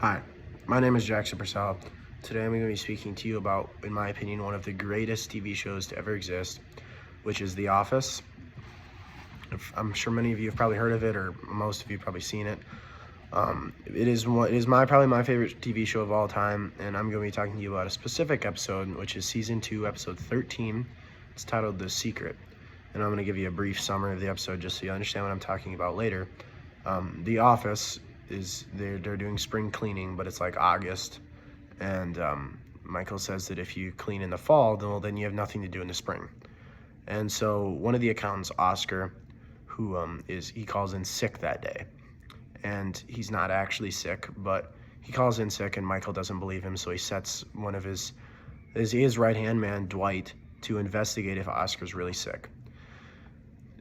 Hi, my name is Jackson Purcell. Today I'm going to be speaking to you about, in my opinion, one of the greatest TV shows to ever exist, which is The Office. I'm sure many of you have probably heard of it, or most of you have probably seen it. It is probably my favorite TV show of all time, and I'm going to be talking to you about a specific episode, which is Season 2, Episode 13. It's titled The Secret, and I'm going to give you a brief summary of the episode just so you understand what I'm talking about later. The Office is they're doing spring cleaning, but it's like August, and Michael says that if you clean in the fall, then you have nothing to do in the spring. And so one of the accountants, Oscar, who he calls in sick that day, and he's not actually sick, but he calls in sick, and Michael doesn't believe him, so he sets one of his right-hand man, Dwight, to investigate if Oscar's really sick.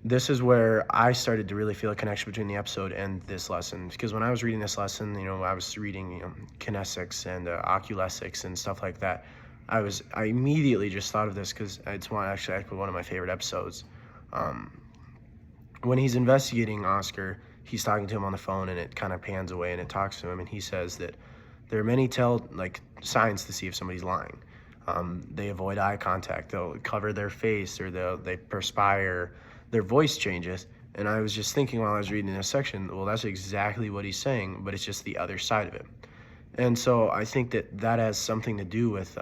This is where I started to really feel a connection between the episode and this lesson, because when I was reading this lesson, I was reading kinesics and oculesics and stuff like that. I immediately just thought of this because it's one of my favorite episodes. When he's investigating Oscar, he's talking to him on the phone, and it kind of pans away and it talks to him, and he says that there are many signs to see if somebody's lying. They avoid eye contact, they'll cover their face, or they perspire, their voice changes. And I was just thinking while I was reading this section, well, that's exactly what he's saying, but it's just the other side of it. And so I think that has something to do with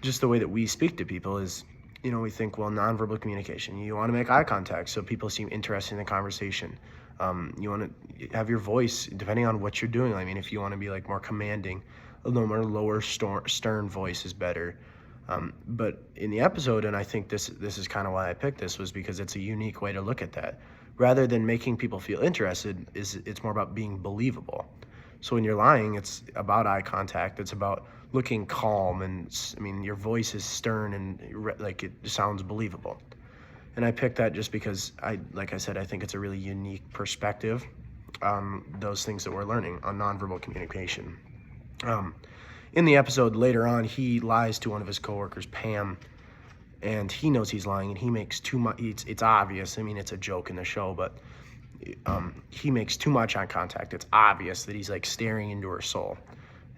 just the way that we speak to people is, we think, well, nonverbal communication, you want to make eye contact so people seem interested in the conversation. You want to have your voice, depending on what you're doing. I mean, if you want to be more commanding, a little more lower stern voice is better. But in the episode, and I think this is kind of why I picked this, was because it's a unique way to look at that. Rather than making people feel interested, it's more about being believable. So when you're lying, it's about eye contact. It's about looking calm, and your voice is stern and it sounds believable. And I picked that just because I think it's a really unique perspective on those things that we're learning on nonverbal communication. In the episode later on, he lies to one of his coworkers, Pam, and he knows he's lying, and he makes too much. It's obvious. It's a joke in the show, but he makes too much eye contact. It's obvious that he's staring into her soul.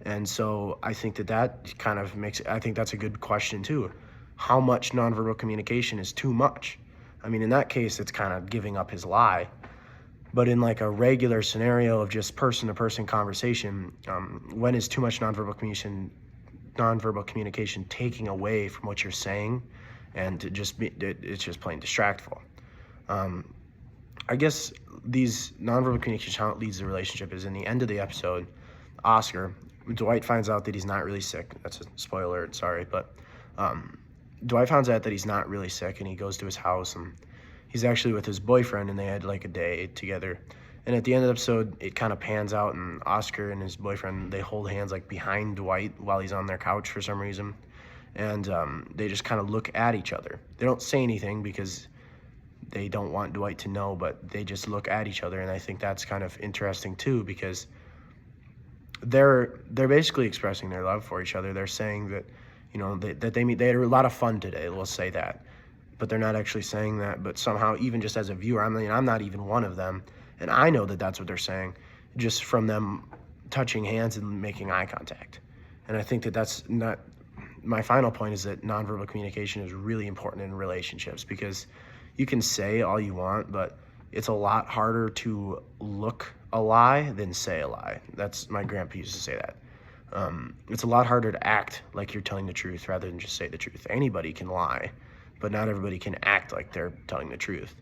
And so I think that kind of I think that's a good question too. How much nonverbal communication is too much? In that case, it's kind of giving up his lie. But in a regular scenario of just person-to-person conversation, when is too much nonverbal communication taking away from what you're saying, and it's just plain distractful. I guess these nonverbal communication, how it leads the relationship, is in the end of the episode, Dwight finds out that he's not really sick. That's a spoiler, sorry, but Dwight finds out that he's not really sick, and he goes to his house, and he's actually with his boyfriend, and they had a day together. And at the end of the episode, it kind of pans out, and Oscar and his boyfriend, they hold hands behind Dwight while he's on their couch for some reason. And they just kind of look at each other. They don't say anything because they don't want Dwight to know, but they just look at each other. And I think that's kind of interesting too, because they're basically expressing their love for each other. They're saying that, they had a lot of fun today, we'll say that. But they're not actually saying that. But somehow, even just as a viewer, I'm not even one of them, and I know that that's what they're saying, just from them touching hands and making eye contact. And I think that's not, my final point is that nonverbal communication is really important in relationships, because you can say all you want, but it's a lot harder to look a lie than say a lie. That's, my grandpa used to say that. It's a lot harder to act like you're telling the truth rather than just say the truth. Anybody can lie, but not everybody can act like they're telling the truth.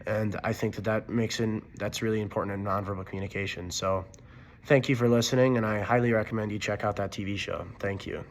And I think that's really important in nonverbal communication. So thank you for listening, and I highly recommend you check out that TV show. Thank you.